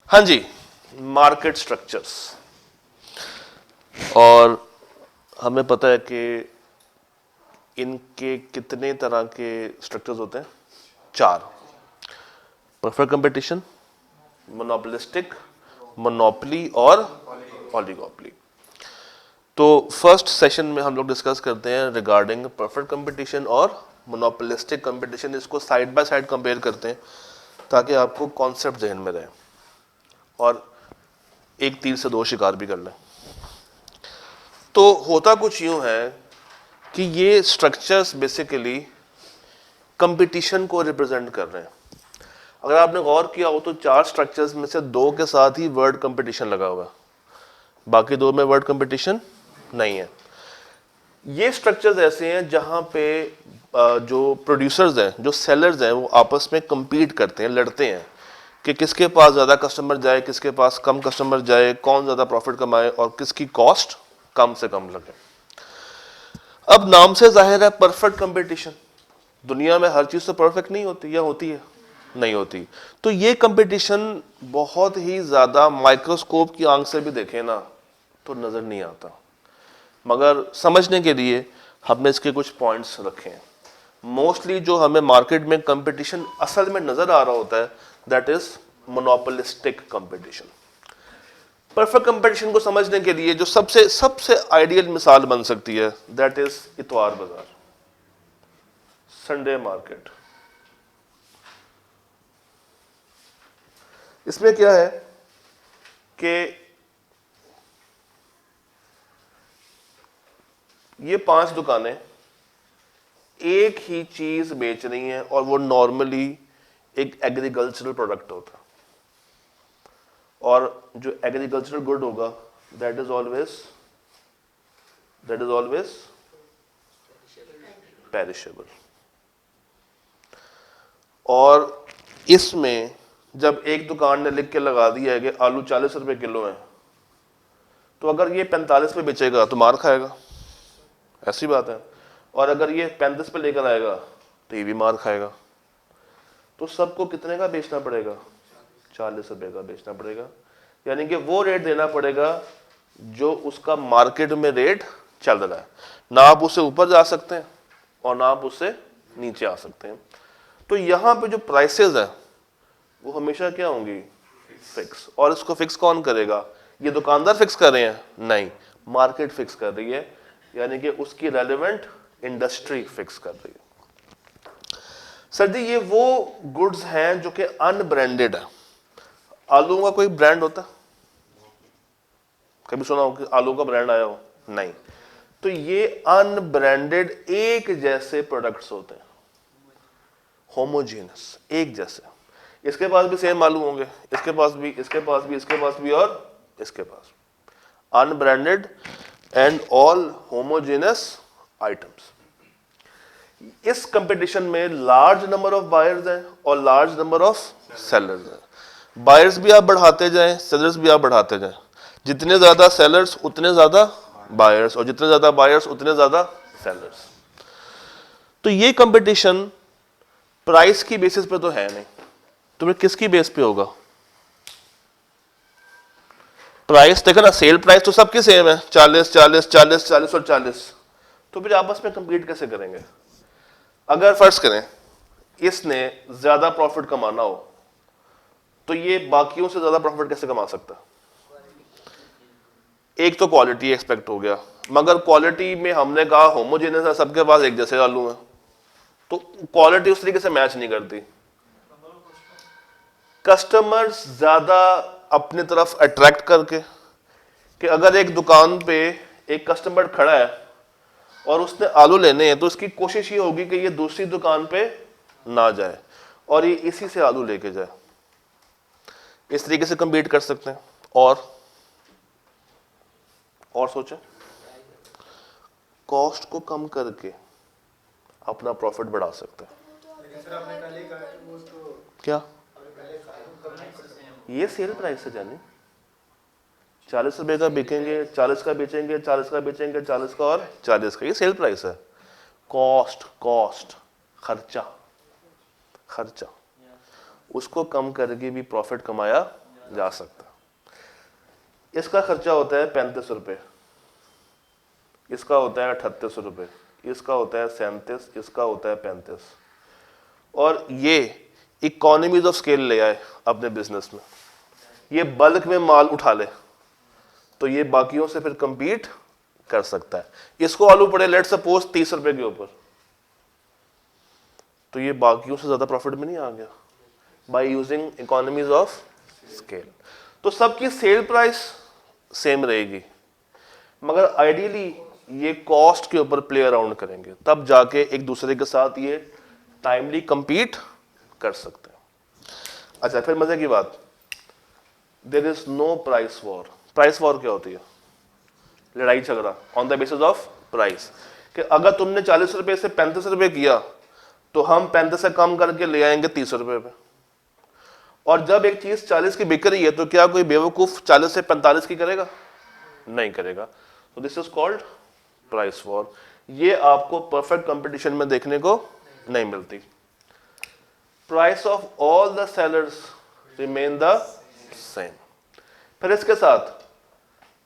हाँ जी, market structures. और हमें पता है कि इनके कितने तरह के स्ट्रक्चर्स होते हैं? 4। परफेक्ट कंपटीशन, मोनोपोलिस्टिक, मोनोपोली और ओलिगोपोली। तो फर्स्ट सेशन में हम लोग डिस्कस करते हैं रिगार्डिंग परफेक्ट कंपटीशन और मोनोपोलिस्टिक कंपटीशन। इसको साइड बाय साइड कंपेयर करते हैं ताकि आपको कॉन्सेप्ट जहन में रहे और एक तीर से 2 शिकार भी कर लें। तो होता कुछ यूं है कि ये स्ट्रक्चर्स बेसिकली कंपटीशन को रिप्रेजेंट कर रहे हैं। अगर आपने गौर किया हो तो 4 स्ट्रक्चर्स में से 2 के साथ ही वर्ड कंपटीशन लगा हुआ है, बाकी 2 में वर्ड कंपटीशन नहीं है। ये स्ट्रक्चर्स ऐसे हैं जहां पे जो प्रोड्यूसर्स हैं, जो सेलर्स हैं, वो आपस में compete करते हैं, लड़ते हैं कि किसके पास ज़्यादा कस्टमर जाए, किसके पास कम कस्टमर जाए, कौन ज़्यादा प्रॉफिट कमाए और किसकी कॉस्ट कम से कम लगे। अब नाम से जाहिर है परफेक्ट कंपटीशन। दुनिया में हर चीज़ तो परफेक्ट नहीं होती, या होती है? नहीं होती। तो ये कंपटीशन बहुत ही ज़्यादा माइक्रोस्कोप की आंख से भी देखें ना तो नज़र नहीं आता, मगर समझने के लिए हमने इसके कुछ पॉइंट्स रखे हैं। मोस्टली जो हमें मार्केट में कंपटीशन असल में नजर आ रहा होता है that is monopolistic competition. Perfect competition को समझने के लिए जो सबसे सबसे आइडियल मिसाल बन सकती है दैट इज इतवार बाजार, संडे मार्केट। इसमें क्या है कि ये 5 दुकानें एक ही चीज बेच रही हैं और वो नॉर्मली एक एग्रीकल्चरल प्रोडक्ट होता है, और जो एग्रीकल्चरल गुड होगा दैट इज ऑलवेज पेरिशेबल। और इसमें जब एक दुकान ने लिख के लगा दिया है कि आलू 40 रुपए किलो है, तो अगर ये 45 पे बेचेगा तो मार खाएगा, ऐसी बात है। और अगर ये 35 पे लेकर आएगा तो ये भी मार खाएगा। तो सबको कितने का बेचना पड़ेगा? 40 रुपए का बेचना पड़ेगा, यानी कि वो रेट देना पड़ेगा जो उसका मार्केट में रेट चल रहा है। ना आप उससे ऊपर जा सकते हैं और ना आप उससे नीचे आ सकते हैं। तो यहाँ पे जो प्राइसेस है वो हमेशा क्या होंगी? फिक्स। और इसको फिक्स कौन करेगा? ये दुकानदार फिक्स कर रहे हैं? नहीं, मार्केट फिक्स कर रही है, यानी कि उसकी रेलेवेंट इंडस्ट्री फिक्स कर रही है। सर जी ये वो गुड्स हैं जो कि अनब्रांडेड है। आलू का कोई ब्रांड होता? कभी सुना हो कि आलू का ब्रांड आया हो? नहीं। तो ये अनब्रांडेड एक जैसे प्रोडक्ट्स होते हैं, होमोजेनस, एक जैसे। इसके पास भी सेम आलू होंगे, इसके पास भी, इसके पास भी, इसके पास भी और इसके पास। Unbranded and all homogeneous items. इस कंपटीशन में लार्ज नंबर ऑफ बायर्स हैं और लार्ज नंबर ऑफ सेलर्स हैं। बायर्स भी आप बढ़ाते जाएं, सेलर्स भी आप बढ़ाते जाएं। जितने ज्यादा सेलर्स उतने ज्यादा बायर्स, और जितने ज्यादा बायर्स उतने ज्यादा सेलर्स। तो ये कंपटीशन प्राइस की बेसिस पे तो है नहीं, तो फिर किसकी बेस पे होगा? प्राइस देखो ना, सेल प्राइस तो सबकी सेम है, 40 40 40 40 और 40। तो फिर आपस में कंपीट कैसे करेंगे? अगर फर्ज करें इसने ज्यादा प्रॉफिट कमाना हो तो ये बाकियों से ज्यादा प्रॉफिट कैसे कमा सकता है? एक तो क्वालिटी एक्सपेक्ट हो गया, मगर क्वालिटी में हमने कहा होमोजेनस है, सबके पास एक जैसे आलू है, तो क्वालिटी उस तरीके से मैच नहीं करती। कस्टमर्स ज्यादा अपनी तरफ अट्रैक्ट करके, कि अगर एक दुकान पे एक कस्टमर खड़ा है और उसने आलू लेने हैं तो उसकी कोशिश ये होगी कि ये दूसरी दुकान पे ना जाए और ये इसी से आलू लेके जाए। इस तरीके से कम्पीट कर सकते हैं। और सोचें, कॉस्ट को कम करके अपना प्रॉफिट बढ़ा सकते हैं। क्या ये सेल प्राइस है जानी? 40 रुपए का बिकेंगे, 40 का बेचेंगे, 40 का बेचेंगे, 40 का और 40 का, ये सेल प्राइस है। कॉस्ट खर्चा उसको कम करके भी प्रॉफिट कमाया जा सकता है। इसका खर्चा होता है 35 रुपये, इसका होता है 38 रुपये, इसका होता है 37, इसका होता है 35। और ये इकोनॉमीज ऑफ स्केल ले आए अपने बिजनेस में, ये बल्क में माल उठा ले, तो ये बाकियों से फिर कंपीट कर सकता है। इसको आलू पड़े लेट सपोज 30 रुपए के ऊपर, तो ये बाकियों से ज्यादा प्रॉफिट में नहीं आ गया by using economies of scale. तो सबकी सेल प्राइस सेम रहेगी, मगर आइडियली ये कॉस्ट के ऊपर प्ले अराउंड करेंगे, तब जाके एक दूसरे के साथ ये टाइमली compete कर सकते हैं। अच्छा, फिर मजे की बात, there is no price war. Price war क्या होती है? लड़ाई झगड़ा on the basis of price, कि अगर तुमने 40 रुपए से 35 रुपए किया तो हम 35 से कम करके ले आएंगे 30 रुपए पे। और जब एक चीज 40 की बिक रही है तो क्या कोई बेवकूफ 40 से 45 की करेगा? नहीं करेगा। तो this is called price war. ये आपको परफेक्ट कंपटीशन में देखने को नहीं मिलती। Price of all the sellers remain the same. फिर इसके साथ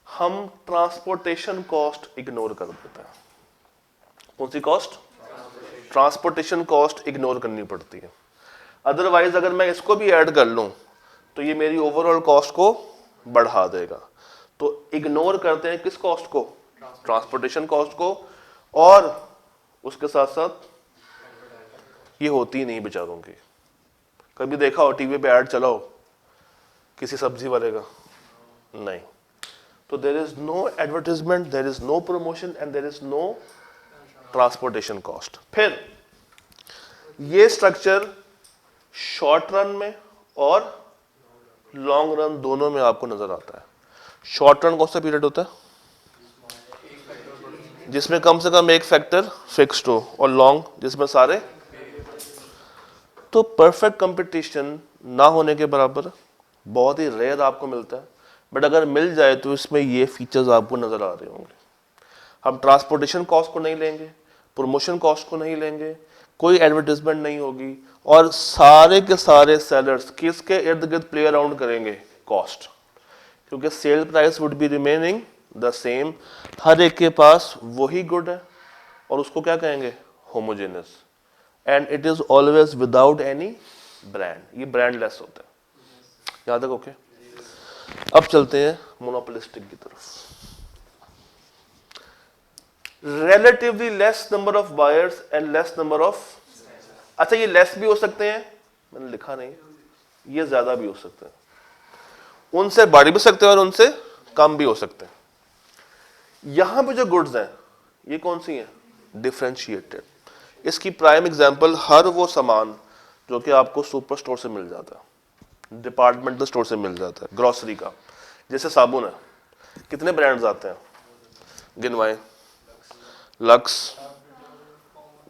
हम ट्रांसपोर्टेशन कॉस्ट इग्नोर कर देते हैं। कौन सी कॉस्ट? ट्रांसपोर्टेशन कॉस्ट इग्नोर करनी पड़ती है। अदरवाइज अगर मैं इसको भी ऐड कर लूं तो ये मेरी ओवरऑल कॉस्ट को बढ़ा देगा। तो इग्नोर करते हैं किस कॉस्ट को? ट्रांसपोर्टेशन कॉस्ट को। और उसके साथ साथ ये होती नहीं बेचारों की। कभी देखा हो टीवी पे ऐड चलाओ किसी सब्जी वाले का? नहीं। तो there is no advertisement, there is no promotion and there is no transportation cost. फिर ये स्ट्रक्चर शॉर्ट रन में और लॉन्ग रन दोनों में आपको नजर आता है। शॉर्ट रन कौन सा पीरियड होता है? जिसमें कम से कम एक फैक्टर फिक्स्ड हो, और लॉन्ग जिसमें सारे। तो परफेक्ट कंपटीशन ना होने के बराबर बहुत ही रेयर आपको मिलता है, बट अगर मिल जाए तो इसमें ये फीचर्स आपको नजर आ रहे होंगे। हम ट्रांसपोर्टेशन कॉस्ट को नहीं लेंगे, प्रमोशन कॉस्ट को नहीं लेंगे, कोई एडवर्टाइजमेंट नहीं होगी, और सारे के सारे सेलर्स किसके इर्द गिर्द प्ले अराउंड करेंगे? कॉस्ट। क्योंकि sale price would be remaining the same. हर एक के पास वही गुड है और उसको क्या कहेंगे? Homogeneous. And it is always without any brand. ये ब्रांडलेस होता है। याद तक ओके? अब चलते हैं मोनोपोलिस्टिक की तरफ। relatively less number of buyers and less number of, अच्छा ये लेस भी हो सकते हैं, मैंने लिखा नहीं, ये ज्यादा भी हो सकते हैं, उनसे बढ़ भी सकते हैं और उनसे कम भी हो सकते हैं। यहां पे जो गुड्स हैं ये कौन सी हैं? डिफरेंशिएटेड। इसकी प्राइम एग्जांपल हर वो सामान जो कि आपको सुपर स्टोर से मिल जाता है, डिपार्टमेंटल स्टोर से मिल जाता है, ग्रोसरी का। जैसे साबुन है, कितने ब्रांड्स आते हैं? गिनवाएं। Lux,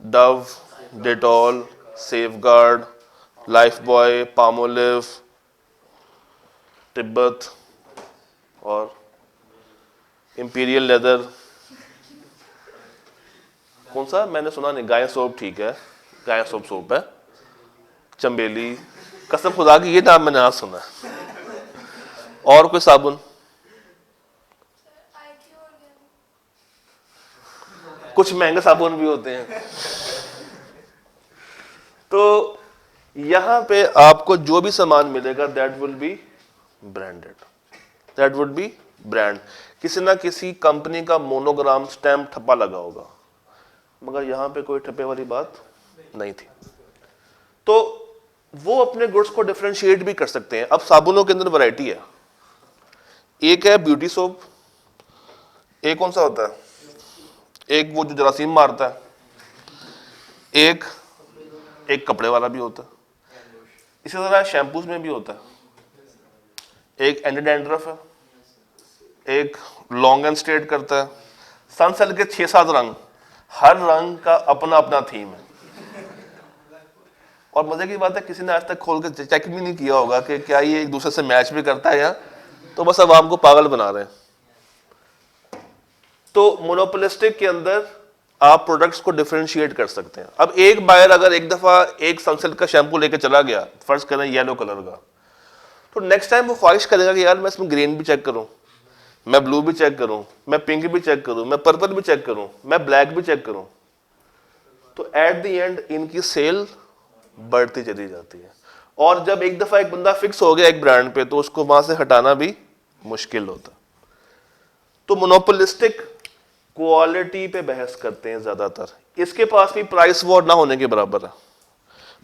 Dove, Dettol, Safeguard, Lifebuoy, Palmolive, Tibet और इंपीरियल लेदर। कौन सा? मैंने सुना नहीं। गाय सोप, ठीक है, गाय सोप सोप है। चंबेली, कसम खुदा की ये नाम मैंने आज सुना है। और कोई साबुन? कुछ महंगे साबुन भी होते हैं। तो यहां पे आपको जो भी सामान मिलेगा that will be branded, that would be brand. किसी ना किसी कंपनी का मोनोग्राम स्टैम्प ठप्पा लगा होगा, मगर यहां पे कोई ठप्पे वाली बात नहीं थी। तो वो अपने गुड्स को डिफरेंशिएट भी कर सकते हैं। अब साबुनों के अंदर वैरायटी है। एक है ब्यूटी सोप, एक कौन सा होता है? एक वो जो जरासीम मारता है, एक कपड़े वाला भी होता है। इसी तरह शैम्पूज में भी होता है। एक एंटी डैंड्रफ है, एक लॉन्ग एंड स्ट्रेट करता है। सनसिल्क के 6-7 रंग, हर रंग का अपना अपना थीम है। और मजे की बात है किसी ने आज तक खोल के चेक भी नहीं किया होगा कि क्या ये एक दूसरे से मैच भी करता है, या तो बस अवाम को पागल बना रहे हैं। तो मोनोपोलिस्टिक के अंदर आप प्रोडक्ट्स को डिफरेंशिएट कर सकते हैं। अब एक बायर अगर एक दफा एक सनसिल्क का शैम्पू लेके चला गया, फर्ज करें येलो कलर का, तो नेक्स्ट टाइम वो ख्वाहिश करेगा कि यार मैं इसमें ग्रीन भी चेक करूं, मैं ब्लू भी चेक करूं, मैं पिंक भी चेक करूं, मैं पर्पल भी चेक करूं, मैं ब्लैक भी चेक करूं। तो एट द एंड इनकी सेल बढ़ती चली जाती है। और जब एक दफा एक बंदा फिक्स हो गया एक ब्रांड पे, तो उसको वहां से हटाना भी मुश्किल होता। तो मोनोपोलिस्टिक क्वालिटी पे बहस करते हैं ज्यादातर। इसके पास भी प्राइस वॉर ना होने के बराबर है,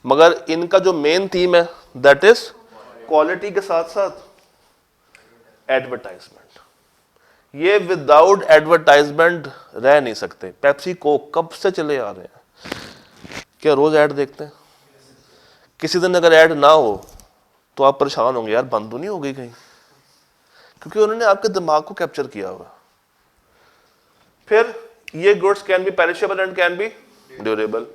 मगर इनका जो मेन थीम है दैट इज क्वालिटी के साथ साथ एडवर्टाइजमेंट। ये विदाउट एडवर्टाइजमेंट रह नहीं सकते। पेप्सी कोक कब से चले आ रहे हैं, क्या रोज ऐड देखते हैं? किसी दिन अगर ऐड ना हो तो आप परेशान होंगे, यार बंद तो नहीं हो गई कहीं, क्योंकि उन्होंने आपके दिमाग को कैप्चर किया हुआ। फिर ये goods can be perishable and can be durable.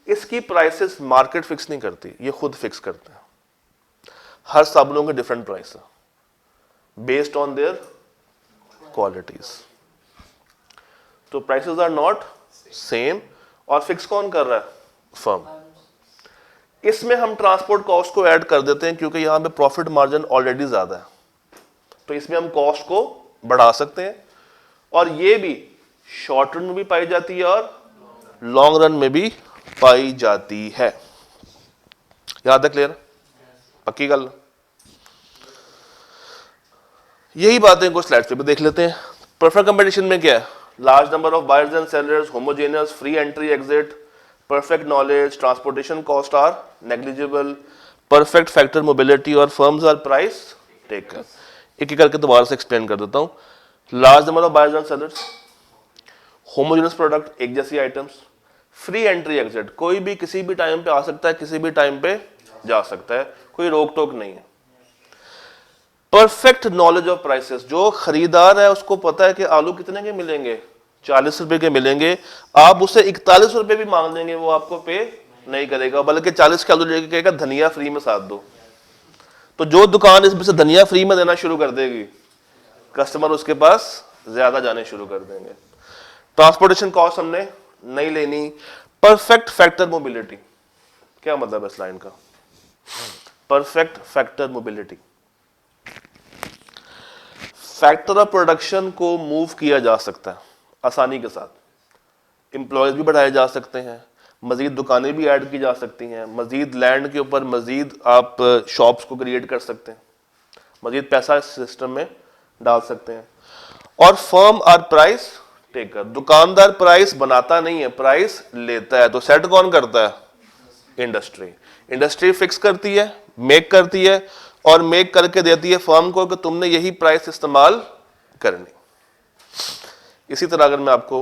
इसकी प्राइसेस मार्केट फिक्स नहीं करती, ये खुद फिक्स करते हैं। हर साबुनों के डिफरेंट प्राइस है बेस्ड ऑन देयर क्वालिटीज। तो प्राइसेस आर नॉट सेम। और फिक्स कौन कर रहा है? फर्म। इसमें हम ट्रांसपोर्ट कॉस्ट को ऐड कर देते हैं, क्योंकि यहां पे प्रॉफिट मार्जिन ऑलरेडी ज्यादा है, तो इसमें हम कॉस्ट को बढ़ा सकते हैं। और ये भी शॉर्ट रन में भी पाई जाती है और लॉन्ग रन में भी पाई जाती है। यहां तक क्लियर? पक्की गल? यही बातें कुछ स्लाइड्स पे भी देख लेते हैं। परफेक्ट कंपटीशन में क्या है? Large number of buyers and sellers, homogeneous, free entry exit, perfect knowledge, transportation cost are negligible, perfect factor mobility और firms are price taker। एक एक करके दोबारा से एक्सप्लेन कर देता हूं। Large number of buyers and sellers, homogeneous product, एक जैसी आइटम्स, फ्री एंट्री एग्जिट, कोई भी किसी भी टाइम पे आ सकता है, किसी भी टाइम पे जा सकता है, कोई रोक टोक नहीं है। परफेक्ट नॉलेज ऑफ प्राइसेस, जो खरीदार है उसको पता है कि आलू कितने के मिलेंगे, 40 रुपए के मिलेंगे। आप उससे 41 रुपए भी मांग लेंगे, वो आपको पे नहीं करेगा, बल्कि 40 के आलू लेके कहेगा धनिया फ्री में साथ दो। तो जो दुकान इसमें से धनिया फ्री में देना शुरू कर देगी, कस्टमर उसके पास ज्यादा जाने शुरू कर देंगे। ट्रांसपोर्टेशन कॉस्ट हमने नहीं लेनी। परफेक्ट फैक्टर मोबिलिटी, क्या मतलब है इस लाइन का? Perfect factor mobility, factor of production को मूव किया जा सकता है आसानी के साथ। एम्प्लॉयज भी बढ़ाए जा सकते हैं, मजीद दुकानें भी ऐड की जा सकती हैं, मजीद लैंड के ऊपर मजीद आप शॉप्स को क्रिएट कर सकते हैं, मजीद पैसा इस सिस्टम में डाल सकते हैं। और फर्म आर प्राइस टेकर, दुकानदार प्राइस बनाता नहीं है, प्राइस लेता है। तो सेट कौन करता है? इंडस्ट्री। इंडस्ट्री फिक्स करती है, मेक करती है, और मेक करके देती है फर्म को कि तुमने यही प्राइस इस्तेमाल करनी। इसी तरह अगर मैं आपको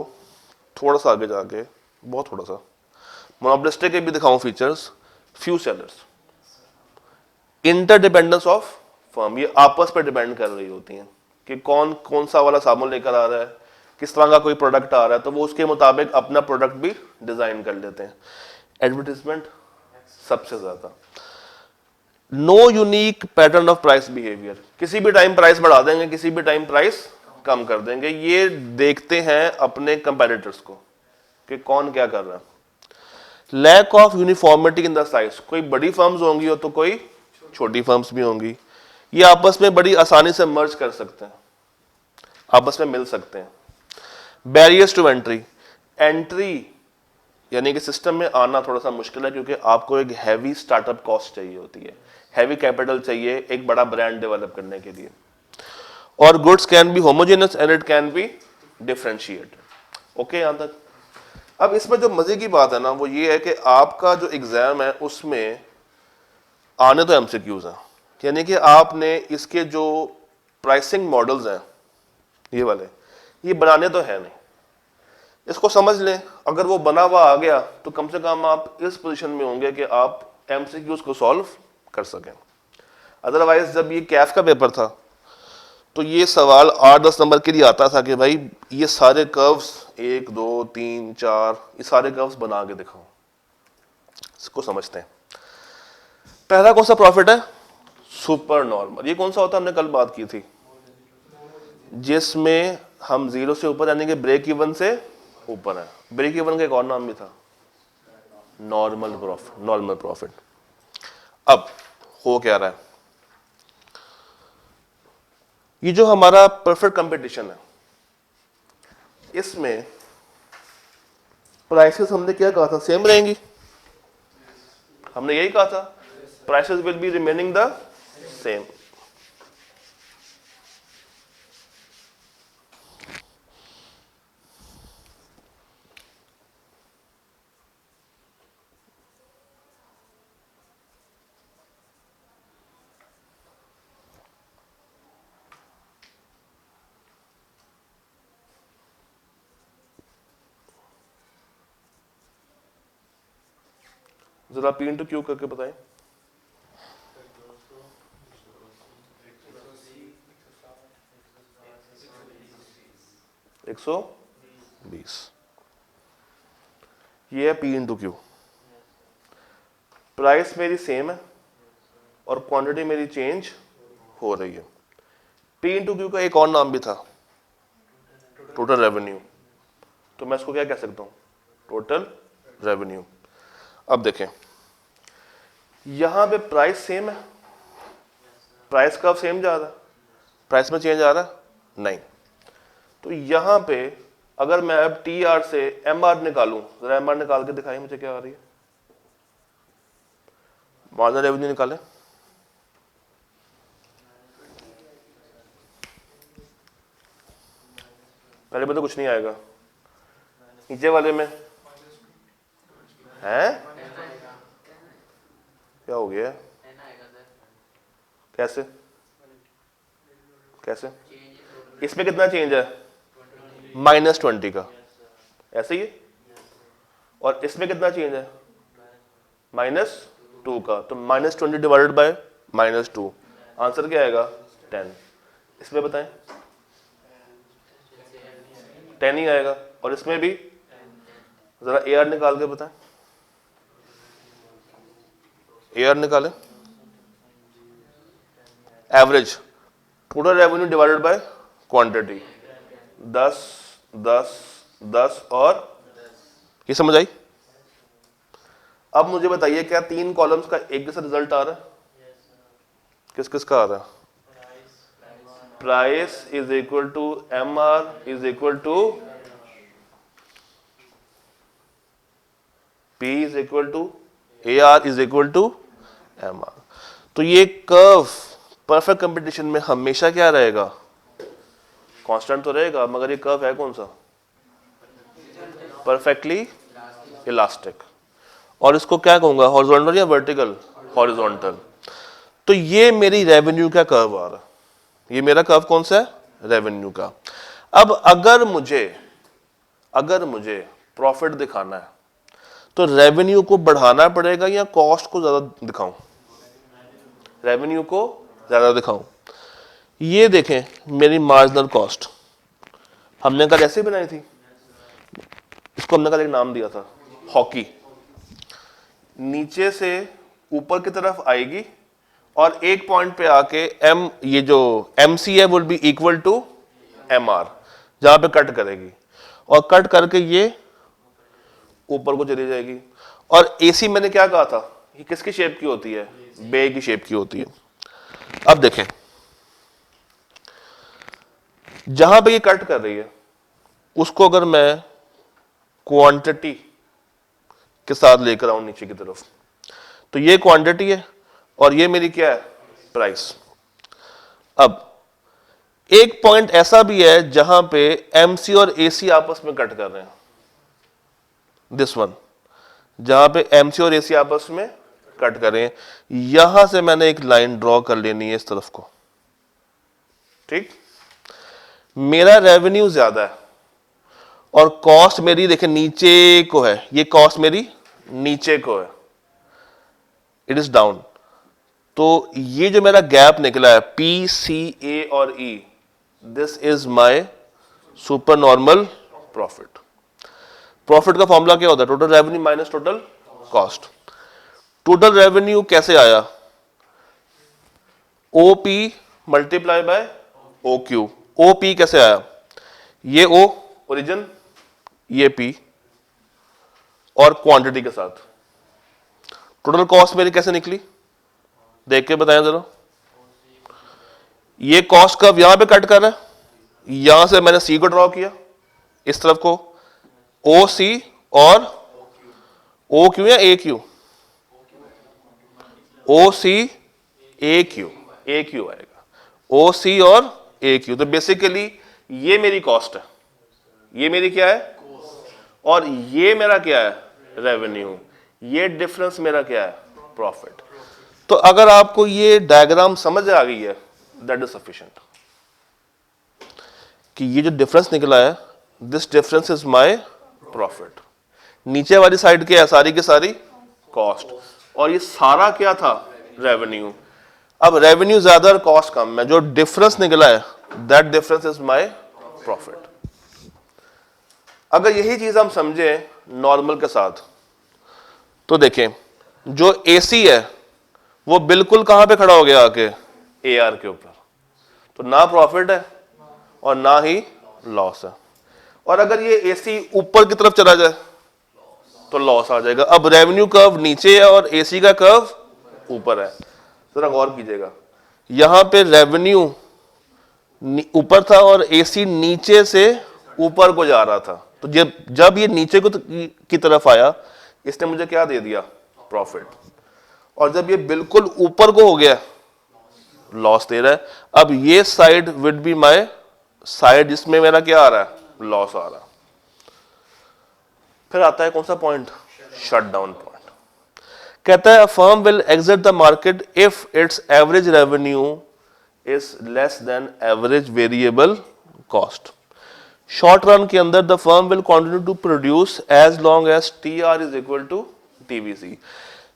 थोड़ा सा आगे जाके, बहुत थोड़ा सा मोनोपोलिस्टिक के भी दिखाऊं features, few sellers, interdependence of firm, ये आपस पे डिपेंड कर रही होती हैं कि कौन कौन सा वाला साबुन लेकर आ रहा है, किस तरह का कोई प्रोडक्ट आ रहा है, तो वो उसके मुताबिक अपना प्रोडक्ट भी डिजाइन कर लेते हैं। एडवर्टीजमेंट सबसे ज्यादा। No unique pattern of price behaviour, किसी भी टाइम प्राइस बढ़ा देंगे, किसी भी टाइम प्राइस कम कर देंगे। ये देखते हैं अपने कंपेटिटर्स को कि कौन क्या कर रहा है। Lack of uniformity in the size, कोई बड़ी फर्म्स होंगी और तो कोई छोटी फर्म्स भी होंगी, ये आपस में बड़ी आसानी से मर्ज कर सकते हैं, आपस में मिल सकते हैं। बैरियर्स टू एंट्री, एंट्री यानी कि सिस्टम में आना थोड़ा सा मुश्किल है, क्योंकि आपको एक हैवी स्टार्टअप कॉस्ट चाहिए होती है, हैवी कैपिटल चाहिए एक बड़ा ब्रांड डेवलप करने के लिए। और goods can be homogeneous and it can be differentiated. Okay, यहां तक। अब इसमें जो मजे की बात है ना, वो ये है कि आपका जो एग्जाम है उसमें आने तो एमसीक्यूज हैं, यानी कि आपने इसके जो प्राइसिंग मॉडल्स हैं ये वाले, ये बनाने तो है नहीं, इसको समझ लें। अगर वो बना हुआ आ गया तो कम से कम आप इस पोजीशन में होंगे कि आप एमसीक्यूज को सॉल्व कर सकें। अदरवाइज जब ये कैफ का पेपर था तो ये सवाल 8-10 नंबर के लिए आता था कि भाई ये सारे कर्व्स 1 2 3 4 ये सारे कर्व्स बना के दिखाओ। इसको समझते हैं। पहला कौन सा प्रॉफिट है? Super normal. ये कौन सा होता है? हमने कल बात की थी, जिसमें हम 0 से ऊपर यानी कि ब्रेक इवन से ऊपर है। ब्रेक इवन का एक और नाम भी था नॉर्मल प्रॉफिट। Normal profit. अब हो क्या रहा है, ये जो हमारा परफेक्ट कंपटीशन है, इसमें प्राइसेस हमने क्या कहा था, सेम रहेंगी। हमने यही कहा था, prices will be remaining the same. जरा P इंटू क्यू करके बताएं। 120। ये है P इंटू क्यू। प्राइस मेरी सेम है और क्वांटिटी मेरी चेंज हो रही है। P इंटू क्यू का एक और नाम भी था, टोटल रेवेन्यू। तो मैं इसको क्या कह सकता हूं, टोटल रेवेन्यू। अब देखें, यहां पे प्राइस सेम है, प्राइस कब सेम जा रहा है, प्राइस में चेंज आ रहा है नहीं। तो यहां पे अगर मैं अब टी आर से एम आर निकालूं, जरा एम आर निकाल के दिखाइए मुझे क्या आ रही है। मार्जिनल रेवेन्यू निकालें। पहले में तो कुछ नहीं आएगा, नीचे वाले में है क्या हो गया, कैसे कैसे, इसमें कितना चेंज है, -20 का, ऐसे ही है। और इसमें कितना चेंज है, -2 का। तो -20 डिवाइडेड बाय -2, आंसर क्या आएगा, 10। इसमें बताएं 10 ही आएगा। और इसमें भी जरा AR निकाल के बताएं, AR निकालें। Average total revenue divided by quantity, 10 10 10 और ये समझ आई। अब मुझे बताइए क्या 3 कॉलम्स का एक जैसा रिजल्ट आ रहा है, किस किस का आ रहा है, price is equal to MR is equal to P is equal to AR is equal to MR। तो ये कर्व परफेक्ट कंपटीशन में हमेशा क्या रहेगा, कांस्टेंट तो रहेगा, मगर ये कर्व है कौन सा, परफेक्टली इलास्टिक। और इसको क्या कहूंगा, हॉरिजॉन्टल या वर्टिकल, हॉरिजॉन्टल। तो ये मेरी रेवेन्यू का कर्व आ रहा है, ये मेरा कर्व कौन सा है, रेवेन्यू का। अब अगर मुझे प्रॉफिट दिखाना है तो रेवेन्यू को बढ़ाना पड़ेगा या कॉस्ट को ज्यादा दिखाऊं, रेवेन्यू को ज्यादा दिखाऊं। ये देखें मेरी मार्जिनल कॉस्ट हमने कल ऐसे बनाई थी, इसको हमने कल एक नाम दिया था हॉकी। नीचे से ऊपर की तरफ आएगी और एक पॉइंट पे आके ये जो MC है will be equal to MR, जहां पे कट करेगी और कट करके ये ऊपर को चली जाएगी। और AC मैंने क्या कहा था, ये किसकी शेप की होती है, बे की शेप की होती है। अब देखें जहां पे ये कट कर रही है उसको अगर मैं क्वांटिटी के साथ लेकर आऊं नीचे की तरफ, तो ये क्वांटिटी है और ये मेरी क्या है, प्राइस। अब एक पॉइंट ऐसा भी है जहां पे MC और AC आपस में कट कर रहे हैं, दिस वन, जहां पे MC और AC आपस में कट कर रहे हैं। यहां से मैंने एक लाइन ड्रॉ कर लेनी है इस तरफ को, ठीक। मेरा रेवेन्यू ज्यादा है और कॉस्ट मेरी देखें नीचे को है, ये कॉस्ट मेरी नीचे को है, इट इज डाउन। तो ये जो मेरा गैप निकला है PCA और E, this is my super normal profit. Profit का फॉर्मूला क्या होता है, total revenue minus total cost. Total revenue कैसे आया, OP multiply by OQ। OP कैसे आया, ये O ओरिजिन, ये P और क्वांटिटी के साथ। टोटल कॉस्ट मेरी कैसे निकली, देख के बताएं जरा। ये कॉस्ट कर्व यहां पे कट कर रहा है, यहां से मैंने सी को ड्रॉ किया इस तरफ को, ओ सी और ओ क्यू या ए क्यू, ओ सी ए क्यू, ए क्यू आएगा, ओ सी और ए क्यू। तो बेसिकली ये मेरी कॉस्ट है, ये मेरी क्या है, और ये मेरा क्या है, रेवेन्यू। ये डिफरेंस मेरा क्या है, प्रॉफिट। तो अगर आपको ये डायग्राम समझ आ गई है, दैट इज सफिशिएंट, कि ये जो डिफरेंस निकला है, this difference is my profit. नीचे वाली साइड क्या है, सारी की सारी कॉस्ट, और ये सारा क्या था, रेवेन्यू। अब रेवेन्यू ज्यादा और कॉस्ट कम है, जो डिफरेंस निकला है that difference is my profit. अगर यही चीज हम समझे नॉर्मल के साथ, तो देखें जो एसी है वो बिल्कुल कहां पे खड़ा हो गया आके, एआर के ऊपर, तो ना प्रॉफिट है और ना ही लॉस है। और अगर ये एसी ऊपर की तरफ चला जाए तो लॉस आ जाएगा। अब रेवेन्यू कर्व नीचे है और एसी का कर्व ऊपर है। जरा गौर कीजिएगा, यहां पे रेवेन्यू ऊपर था और एसी नीचे से ऊपर को जा रहा था। तो जब ये नीचे को की तरफ आया, इसने मुझे क्या दे दिया, प्रॉफिट। और जब ये बिल्कुल ऊपर को हो गया, लॉस दे रहा है। अब ये side with be my side जिसमें मेरा क्या आ रहा है, लॉस आ रहा है। फिर आता है कौन सा पॉइंट, शट डाउन पॉइंट। कहता है a firm will exit the market if its average revenue is less than average variable cost. Short run के अंदर the firm will continue to produce as long as T R is equal to TVC.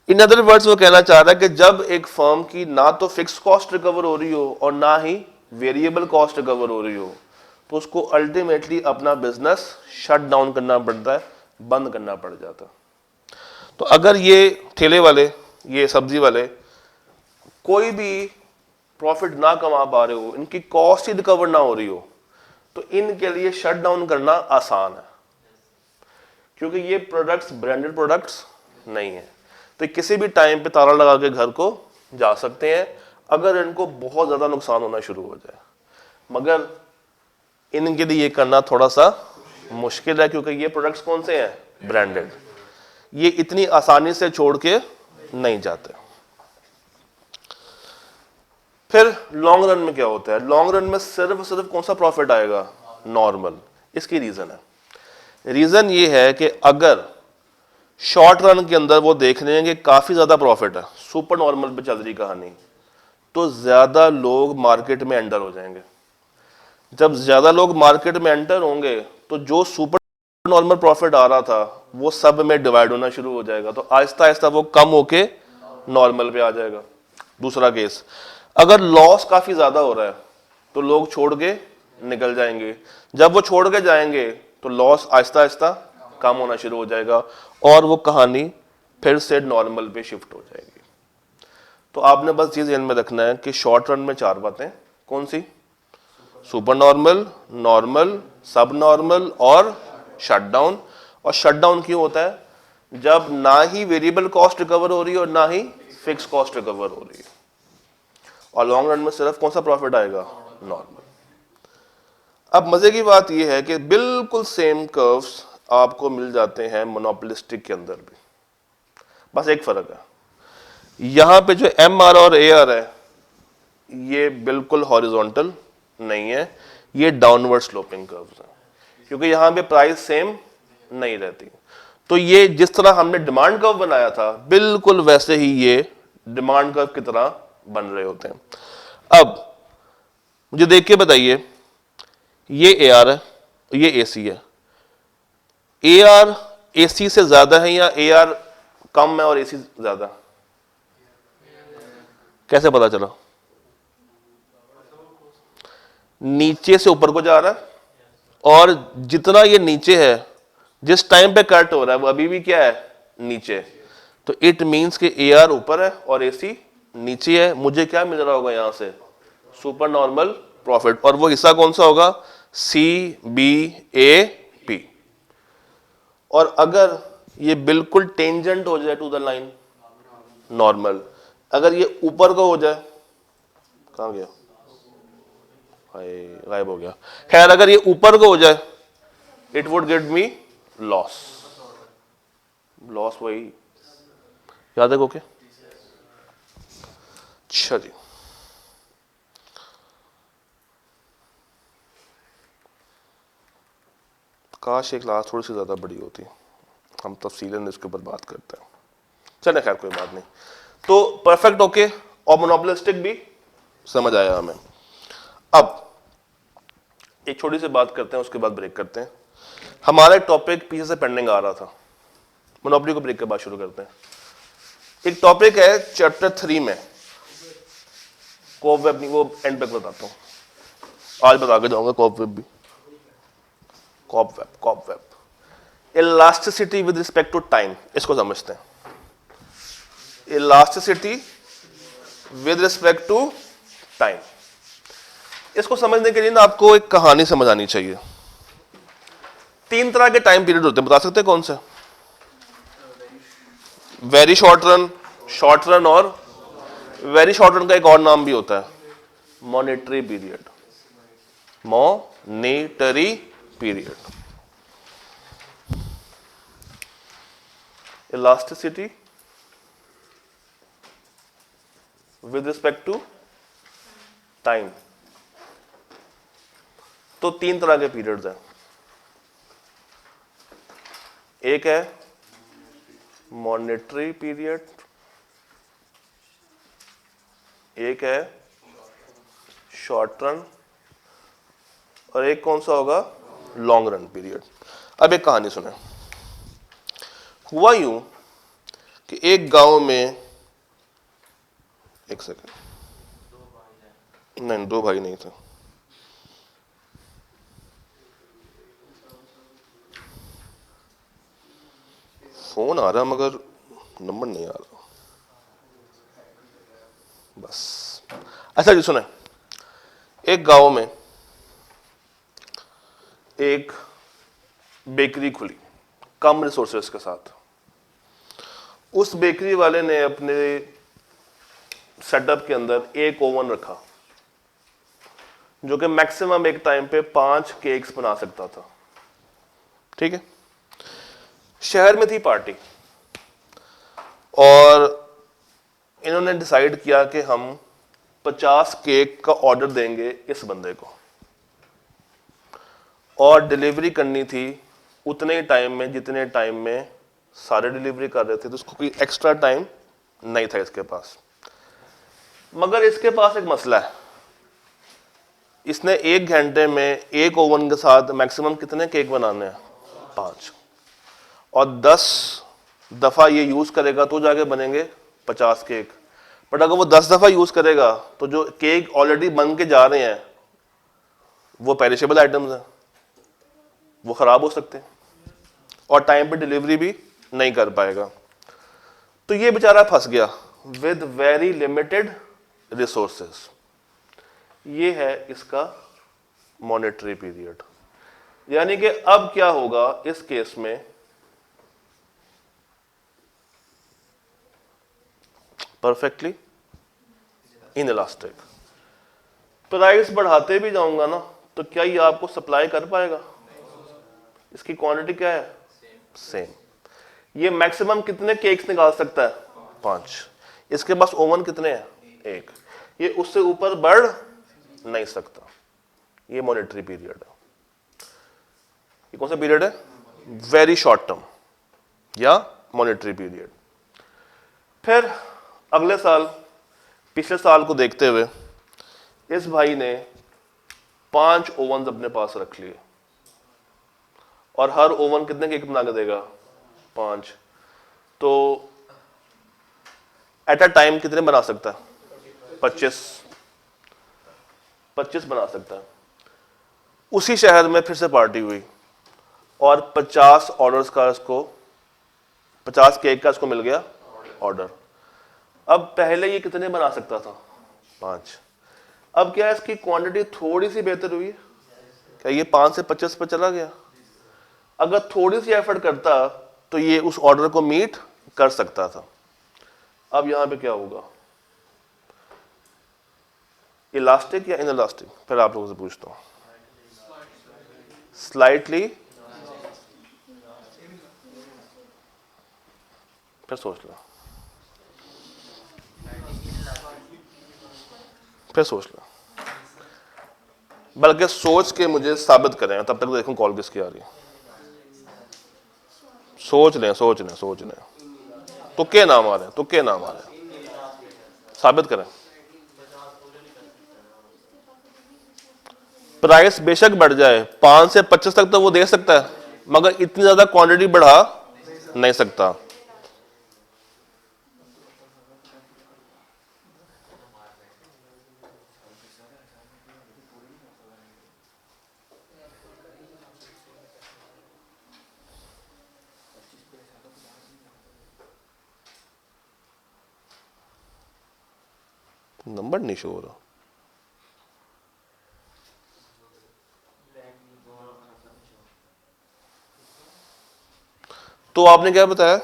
In other words वो कहना चाह रहा है कि जब एक फर्म की ना तो फिक्स कॉस्ट रिकवर हो रही हो और ना ही वेरिएबल कॉस्ट रिकवर हो रही हो, तो उसको अल्टीमेटली अपना बिजनेस शट डाउन करना पड़ता है, बंद करना पड़ जाता है। तो अगर ये ठेले वाले, ये सब्जी वाले कोई भी प्रॉफिट ना कमा पा रहे हो, इनकी कॉस्ट ही रिकवर ना हो रही हो, तो इनके लिए शट डाउन करना आसान है, क्योंकि ये प्रोडक्ट्स ब्रांडेड प्रोडक्ट्स नहीं है। तो किसी भी टाइम पे ताला लगा के घर को जा सकते हैं अगर इनको बहुत ज्यादा नुकसान होना शुरू हो जाए। मगर इनके लिए ये करना थोड़ा सा मुश्किल है, क्योंकि ये प्रोडक्ट्स कौन से हैं, ब्रांडेड। ये इतनी आसानी से छोड़ के नहीं जाते। फिर लॉन्ग रन में क्या होता है, लॉन्ग रन में सिर्फ कौन सा प्रॉफिट आएगा, नॉर्मल। इसकी रीजन है, रीजन ये है कि अगर शॉर्ट रन के अंदर वो देख रहे हैं कि काफी ज्यादा प्रॉफिट है, सुपर नॉर्मल पे चल रही कहानी, तो ज्यादा लोग मार्केट में एंटर हो जाएंगे। जब ज्यादा लोग मार्केट में एंटर होंगे तो जो सुपर नॉर्मल प्रॉफिट आ रहा था वो सब में डिवाइड होना शुरू हो जाएगा, तो आहिस्ता आहिस्ता वो कम होके नॉर्मल पे आ जाएगा। दूसरा केस, अगर लॉस काफी ज्यादा हो रहा है तो लोग छोड़ के निकल जाएंगे। जब वो छोड़ के जाएंगे तो लॉस आहिस्ता आहिस्ता कम होना शुरू हो जाएगा और वो कहानी फिर से नॉर्मल पे शिफ्ट हो जाएगी। तो आपने बस चीज ध्यान में रखना है कि शॉर्ट रन में चार बातें, कौन सी, सुपर नॉर्मल, नॉर्मल, सब नॉर्मल और शट डाउन। और शट डाउन क्यों होता है, जब ना ही वेरिएबल कॉस्ट रिकवर हो रही है और ना ही फिक्स कॉस्ट रिकवर हो रही है। और लॉन्ग रन में सिर्फ कौन सा प्रॉफिट आएगा, नॉर्मल। अब मजे की बात यह है कि बिल्कुल सेम कर्व्स आपको मिल जाते हैं मोनोपोलिस्टिक के अंदर भी, बस एक फर्क है, यहां पे जो एम आर और ए आर है ये बिल्कुल हॉरिजॉन्टल नहीं है, ये डाउनवर्ड स्लोपिंग कर्व्स हैं, क्योंकि यहां पे प्राइस सेम नहीं रहती। तो ये जिस तरह हमने डिमांड कर्व बनाया था बिल्कुल वैसे ही ये डिमांड कर्व की तरह बन रहे होते हैं। अब मुझे देख के बताइए, ये ए आर है, ये ए सी है, ए आर ए सी से ज्यादा है या ए आर कम है और ए सी ज्यादा, कैसे पता चला, नीचे से ऊपर को जा रहा है और जितना ये नीचे है, जिस टाइम पे कट हो रहा है वो अभी भी क्या है, नीचे। तो इट मींस कि ए आर ऊपर है और ए सी नीचे है। मुझे क्या मिल रहा होगा यहां से, सुपर नॉर्मल प्रॉफिट, और वो हिस्सा कौन सा होगा, सी बी ए पी। और अगर ये बिल्कुल टेंजेंट हो जाए टू द लाइन, नॉर्मल। अगर ये ऊपर को हो जाए, कहां गया, हाय गायब हो गया। खैर अगर ये ऊपर को हो जाए it would get me loss, loss वही याद है ओके। अच्छा जी, काश एक क्लास थोड़ी सी ज़्यादा बड़ी होती, हम तफसीलन इसके ऊपर बात करते हैं। चले खैर कोई बात नहीं। तो परफेक्ट ओके और मोनोपोलिस्टिक भी समझ आया हमें। अब एक छोटी सी बात करते हैं, उसके बाद ब्रेक करते हैं। हमारा एक टॉपिक पीछे से पेंडिंग आ रहा था, मोनोपोली को ब्रेक के बाद शुरू करते हैं। एक टॉपिक है चैप्टर 3 में, कॉब वेब नहीं, वो एंड तक बताता हूँ, आज बता के जाऊंगा कॉब वेब भी। Cobweb elasticity with respect to time, इसको समझते हैं। Elasticity with respect to time, इसको समझने के लिए ना आपको एक कहानी समझ आनी चाहिए। 3 तरह के टाइम पीरियड होते हैं, बता सकते हैं कौन से? वेरी शॉर्ट रन और वेरी शॉर्ट रन का एक और नाम भी होता है monetary period. Monetary period, elasticity with respect to time. तो 3 तरह के पीरियड्स हैं, एक है मॉनेटरी पीरियड, एक है शॉर्ट रन और एक कौन सा होगा? Long run period. अब एक कहानी सुने। हुआ यूं कि एक गांव में, एक सेकंड, नहीं 2 भाई नहीं थे, फोन आ रहा मगर नंबर नहीं आ रहा बस। अच्छा जी सुने, एक गांव में एक बेकरी खुली कम रिसोर्सेस के साथ। उस बेकरी वाले ने अपने सेटअप के अंदर एक ओवन रखा जो कि मैक्सिमम एक टाइम पे 5 केक्स बना सकता था। ठीक है, शहर में थी पार्टी और इन्होंने डिसाइड किया कि हम 50 केक का ऑर्डर देंगे इस बंदे को, और डिलीवरी करनी थी उतने ही टाइम में जितने टाइम में सारे डिलीवरी कर रहे थे। तो उसको कोई एक्स्ट्रा टाइम नहीं था इसके पास। मगर इसके पास एक मसला है, इसने 1 घंटे में एक ओवन के साथ मैक्सिमम कितने केक बनाने हैं? 5, और 10 दफा ये यूज करेगा तो जाके बनेंगे 50 केक। बट अगर वो 10 दफा यूज करेगा तो जो केक ऑलरेडी बन के जा रहे हैं वो पेरिशेबल आइटम्स हैं, वो खराब हो सकते हैं और टाइम पे डिलीवरी भी नहीं कर पाएगा। तो ये बेचारा फंस गया विद वेरी लिमिटेड रिसोर्सेस। ये है इसका मॉनेटरी पीरियड। यानी कि अब क्या होगा इस केस में, परफेक्टली इनइलास्टिक। प्राइस बढ़ाते भी जाऊंगा ना तो क्या ये आपको सप्लाई कर पाएगा? इसकी क्वांटिटी क्या है? सेम। ये मैक्सिमम कितने केक्स निकाल सकता है? 5। इसके पास ओवन कितने हैं? 1। ये उससे ऊपर बढ़ नहीं सकता। ये मॉनेटरी पीरियड है। ये कौन सा पीरियड है? वेरी शॉर्ट टर्म या मॉनेटरी पीरियड। फिर अगले साल, पिछले साल को देखते हुए इस भाई ने 5 ओवन अपने पास रख लिए और हर ओवन कितने केक बना के देगा? 5। तो एट अ टाइम कितने बना सकता है? 25 बना सकता है। उसी शहर में फिर से पार्टी हुई और 50 ऑर्डर्स का इसको, 50 केक का इसको मिल गया ऑर्डर। अब पहले ये कितने बना सकता था? 5। अब क्या है, इसकी क्वांटिटी थोड़ी सी बेहतर हुई है क्या? ये 5 से 25 पर चला गया। अगर थोड़ी सी एफर्ट करता तो ये उस ऑर्डर को मीट कर सकता था। अब यहां पे क्या होगा? इलास्टिक या इनइलास्टिक? फिर आप लोगों से पूछता हूँ। स्लाइटली, फिर सोच लो, फिर सोच लो, बल्कि सोच के मुझे साबित करें, तब तक देखूं कॉल किसकी आ रही है। सोच लें, सोच लें, सोच लें, तुक्के नाम आ रहे हैं, तुक्के नाम आ रहे हैं, साबित करें। प्राइस बेशक बढ़ जाए 5 से 25 तक तो वो दे सकता है, मगर इतनी ज्यादा क्वांटिटी बढ़ा नहीं सकता। नंबर नहीं शो हो रहा। तो आपने क्या बताया?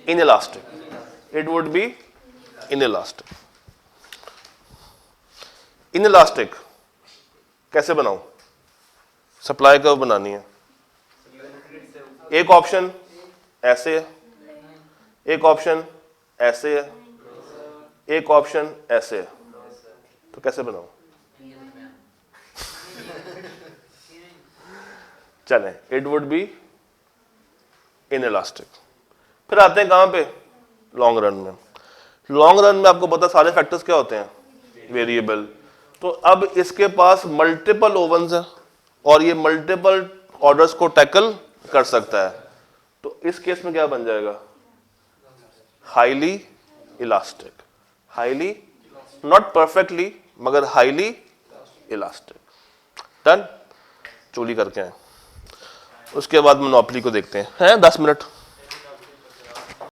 Inelastic, it would be inelastic. Inelastic कैसे बनाऊं? सप्लाई कर्व बनानी है। एक ऑप्शन ऐसे है, एक ऑप्शन ऐसे है, एक ऑप्शन ऐसे है, तो कैसे बनाऊं? चलें, इट वुड बी इनइलास्टिक। फिर आते हैं कहां पे? लॉन्ग रन में। लॉन्ग रन में आपको पता सारे फैक्टर्स क्या होते हैं? वेरिएबल। तो अब इसके पास मल्टीपल ओवंस है और ये मल्टीपल ऑर्डर्स को टैकल कर सकता है, तो इस केस में क्या बन जाएगा? Highly elastic. Highly, not perfectly, मगर हाईली इलास्टिक। डन। चोली करके आए। उसके बाद मोनोपोली को देखते हैं 10 मिनट।